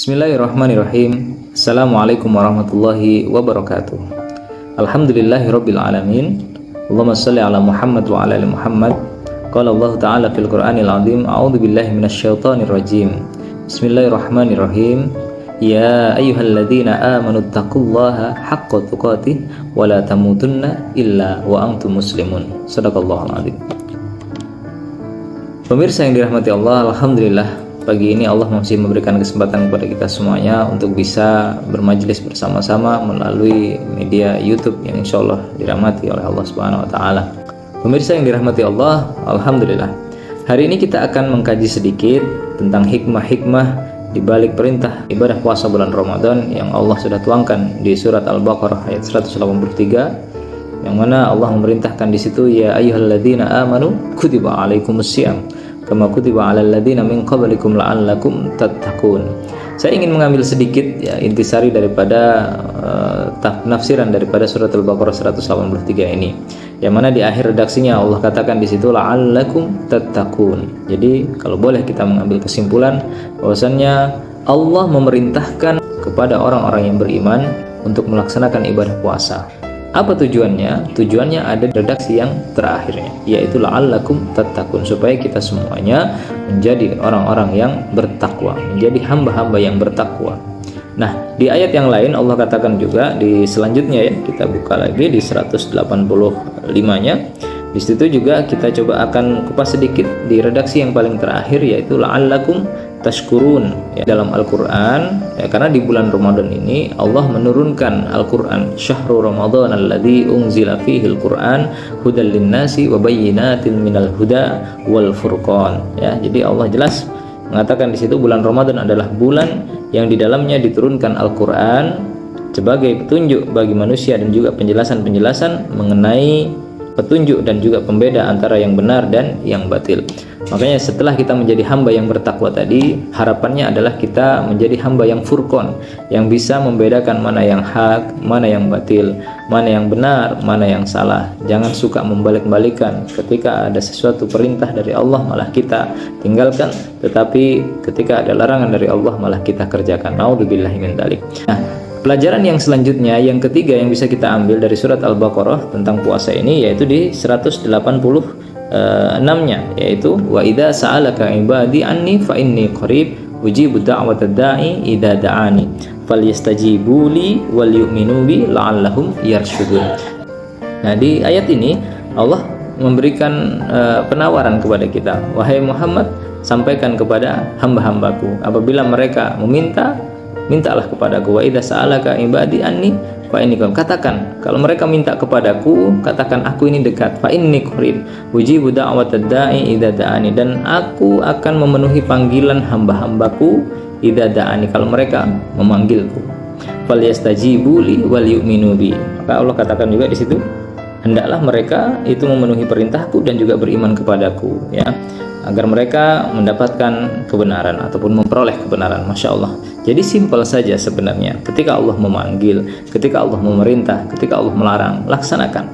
Bismillahirrahmanirrahim. Assalamualaikum warahmatullahi wabarakatuh. Alhamdulillahirabbil alamin. Allahumma shalli ala Muhammad wa ala ali Muhammad. Qala Allah Ta'ala fil Qur'anil azim. A'udzu billahi minasyaitonir rajim. Bismillahirrahmanirrahim. Ya ayyuhalladzina amanu taqullaha haqqa tuqatih wa la tamutunna illa wa antum muslimun. Shadaqallahul azim. Pemirsa yang dirahmati Allah, alhamdulillah pagi ini Allah masih memberikan kesempatan kepada kita semuanya untuk bisa bermajelis bersama-sama melalui media YouTube yang insya Allah dirahmati oleh Allah Subhanahu Wa Taala. Pemirsa yang dirahmati Allah, alhamdulillah. Hari ini kita akan mengkaji sedikit tentang hikmah-hikmah di balik perintah ibadah puasa bulan Ramadan yang Allah sudah tuangkan di surat Al-Baqarah ayat 183, yang mana Allah memerintahkan di situ, ya ayyuhalladzina amanu kutiba alaikumussyiyam kama kutiba 'alal ladzina min qablikum la'allakum tattaqun. Saya ingin mengambil sedikit ya intisari daripada nafsiran daripada surat Al-Baqarah 183 ini, yang mana di akhir redaksinya Allah katakan di situ la'allakum tattaqun. Jadi kalau boleh kita mengambil kesimpulan bahwasannya Allah memerintahkan kepada orang-orang yang beriman untuk melaksanakan ibadah puasa. Apa tujuannya? Tujuannya ada di redaksi yang terakhirnya, yaitu la'allakum tattaqun, supaya kita semuanya menjadi orang-orang yang bertakwa, menjadi hamba-hamba yang bertakwa. Nah, di ayat yang lain Allah katakan juga di selanjutnya, ya, kita buka lagi di 185-nya. Di situ juga kita coba akan kupas sedikit di redaksi yang paling terakhir, yaitu la'allakum tashkurun, ya, dalam Al-Quran, ya, karena di bulan Ramadan ini Allah menurunkan Al-Quran, syahrul Ramadan alladzi unzila fihi Al-Quran hudal linnasi wa bayyinatin minal huda wal furqan, ya. Jadi Allah jelas mengatakan di situ bulan Ramadan adalah bulan yang di dalamnya diturunkan Al-Quran sebagai petunjuk bagi manusia dan juga penjelasan-penjelasan mengenai petunjuk dan juga pembeda antara yang benar dan yang batil. Makanya setelah kita menjadi hamba yang bertakwa tadi, harapannya adalah kita menjadi hamba yang furqan, yang bisa membedakan mana yang hak, mana yang batil, mana yang benar, mana yang salah. Jangan suka membalik-balikan. Ketika ada sesuatu perintah dari Allah malah kita tinggalkan, tetapi ketika ada larangan dari Allah malah kita kerjakan. Naudzubillahi min dzalik. Nah, pelajaran yang selanjutnya, yang ketiga yang bisa kita ambil dari surat Al-Baqarah tentang puasa ini, yaitu di 186-nya, yaitu wa idza sa'alaka ibadi anni fa inni qarib ujibu da'watad da'i idza da'ani falyastajibu li wal yu'minu bi la'allahum yarshudun. Nah, di ayat ini Allah memberikan penawaran kepada kita, wahai Muhammad, sampaikan kepada hamba-hambaku apabila mereka meminta, mintalah kepadaku. Wa idza sa'alaka ibadi anni fa inni qarib. Katakan, kalau mereka minta kepadaku, katakan aku ini dekat. Fa inni qarib ujibu da'watad da'i idza da'ani, dan aku akan memenuhi panggilan hamba-hambaku idza da'ani, kalau mereka memanggilku. Falyastajibu li wal yu'minu bi. Maka Allah katakan juga di situ, hendaklah mereka itu memenuhi perintahku dan juga beriman kepadaku, ya, agar mereka mendapatkan kebenaran ataupun memperoleh kebenaran. Masya Allah. Jadi simpel saja sebenarnya. Ketika Allah memanggil, ketika Allah memerintah, ketika Allah melarang, laksanakan,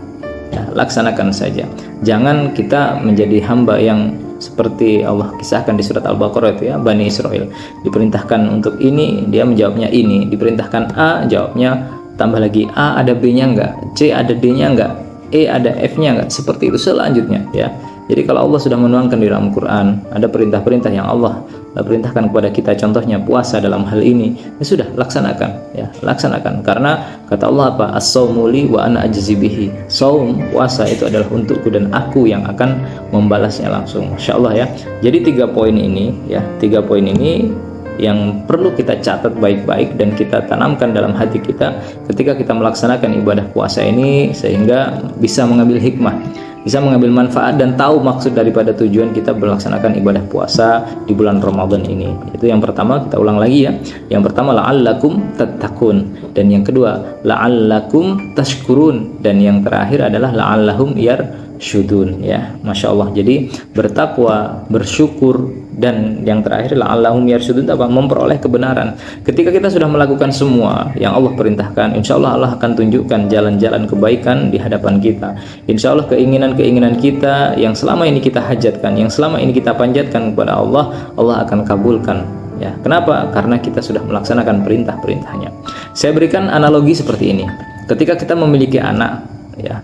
ya, laksanakan saja. Jangan kita menjadi hamba yang seperti Allah kisahkan di surat Al-Baqarah itu, ya, Bani Israel diperintahkan untuk ini, dia menjawabnya ini. Diperintahkan A, jawabnya tambah lagi A, ada B-nya enggak, C ada D-nya enggak, E ada F-nya enggak, seperti itu selanjutnya, ya. Jadi kalau Allah sudah menuangkan di dalam Quran ada perintah-perintah yang Allah perintahkan kepada kita, contohnya puasa dalam hal ini, ya sudah, laksanakan, ya, laksanakan. Karena kata Allah apa? As-shaumu li wa ana ajzi bihi. Saum, puasa itu adalah untukku dan aku yang akan membalasnya langsung. Masya Allah, ya. Jadi 3 poin ini, ya, 3 poin ini yang perlu kita catat baik-baik dan kita tanamkan dalam hati kita ketika kita melaksanakan ibadah puasa ini, sehingga bisa mengambil hikmah, bisa mengambil manfaat dan tahu maksud daripada tujuan kita melaksanakan ibadah puasa di bulan Ramadan ini. Itu yang pertama, kita ulang lagi, ya. Yang pertama la'allakum tattaqun, dan yang kedua la'allakum tashkurun, dan yang terakhir adalah la'allahum yarshudun, ya. Masya Allah. Jadi bertakwa, bersyukur, dan yang terakhir la'allahum yarshudun, apa? Memperoleh kebenaran. Ketika kita sudah melakukan semua yang Allah perintahkan, insya Allah Allah akan tunjukkan jalan-jalan kebaikan di hadapan kita. Insya Allah keinginan-keinginan kita yang selama ini kita hajatkan, yang selama ini kita panjatkan kepada Allah, Allah akan kabulkan, Ya, kenapa? Karena kita sudah melaksanakan perintah-perintahnya. Saya berikan analogi seperti ini. Ketika kita memiliki anak, ya,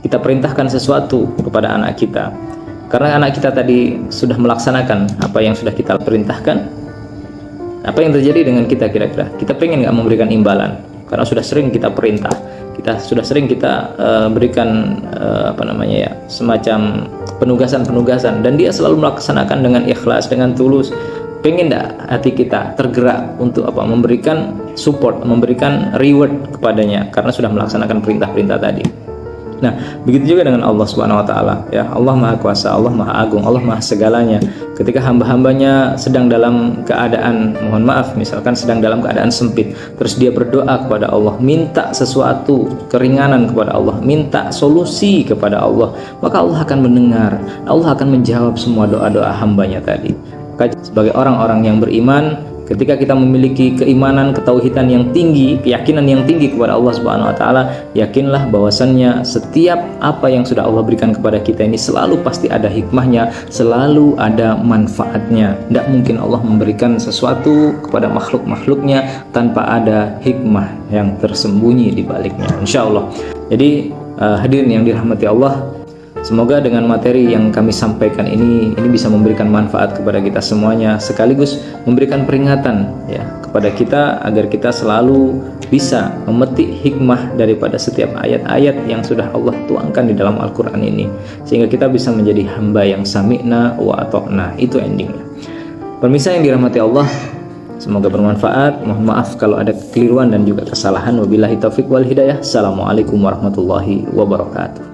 kita perintahkan sesuatu kepada anak kita. Karena anak kita tadi sudah melaksanakan apa yang sudah kita perintahkan. Apa yang terjadi dengan kita kira-kira? Kita pengen nggak memberikan imbalan? Karena sudah sering kita perintah, sudah sering kita berikan semacam penugasan-penugasan, dan dia selalu melaksanakan dengan ikhlas, dengan tulus. Pengen enggak hati kita tergerak untuk memberikan support, memberikan reward kepadanya karena sudah melaksanakan perintah-perintah tadi. Nah, begitu juga dengan Allah Subhanahu wa taala, ya. Allah Maha Kuasa, Allah Maha Agung, Allah Maha segalanya. Ketika hamba-hambanya sedang dalam keadaan, mohon maaf, misalkan sedang dalam keadaan sempit, terus dia berdoa kepada Allah, minta sesuatu keringanan kepada Allah, minta solusi kepada Allah, maka Allah akan mendengar, Allah akan menjawab semua doa-doa hambanya tadi. Sebagai orang-orang yang beriman, ketika kita memiliki keimanan, ketauhidan yang tinggi, keyakinan yang tinggi kepada Allah Subhanahu wa taala, yakinlah bahwasannya setiap apa yang sudah Allah berikan kepada kita ini selalu pasti ada hikmahnya, selalu ada manfaatnya. Tidak mungkin Allah memberikan sesuatu kepada makhluk-makhluknya tanpa ada hikmah yang tersembunyi di baliknya, insya Allah. Jadi hadirin yang dirahmati Allah, semoga dengan materi yang kami sampaikan ini bisa memberikan manfaat kepada kita semuanya, sekaligus memberikan peringatan, ya, kepada kita agar kita selalu bisa memetik hikmah daripada setiap ayat-ayat yang sudah Allah tuangkan di dalam Al-Quran ini, sehingga kita bisa menjadi hamba yang sami'na wa ata'na. Itu endingnya. Pemirsa yang dirahmati Allah, semoga bermanfaat. Mohon maaf kalau ada kekeliruan dan juga kesalahan. Wabillahi taufiq wal hidayah. Assalamualaikum warahmatullahi wabarakatuh.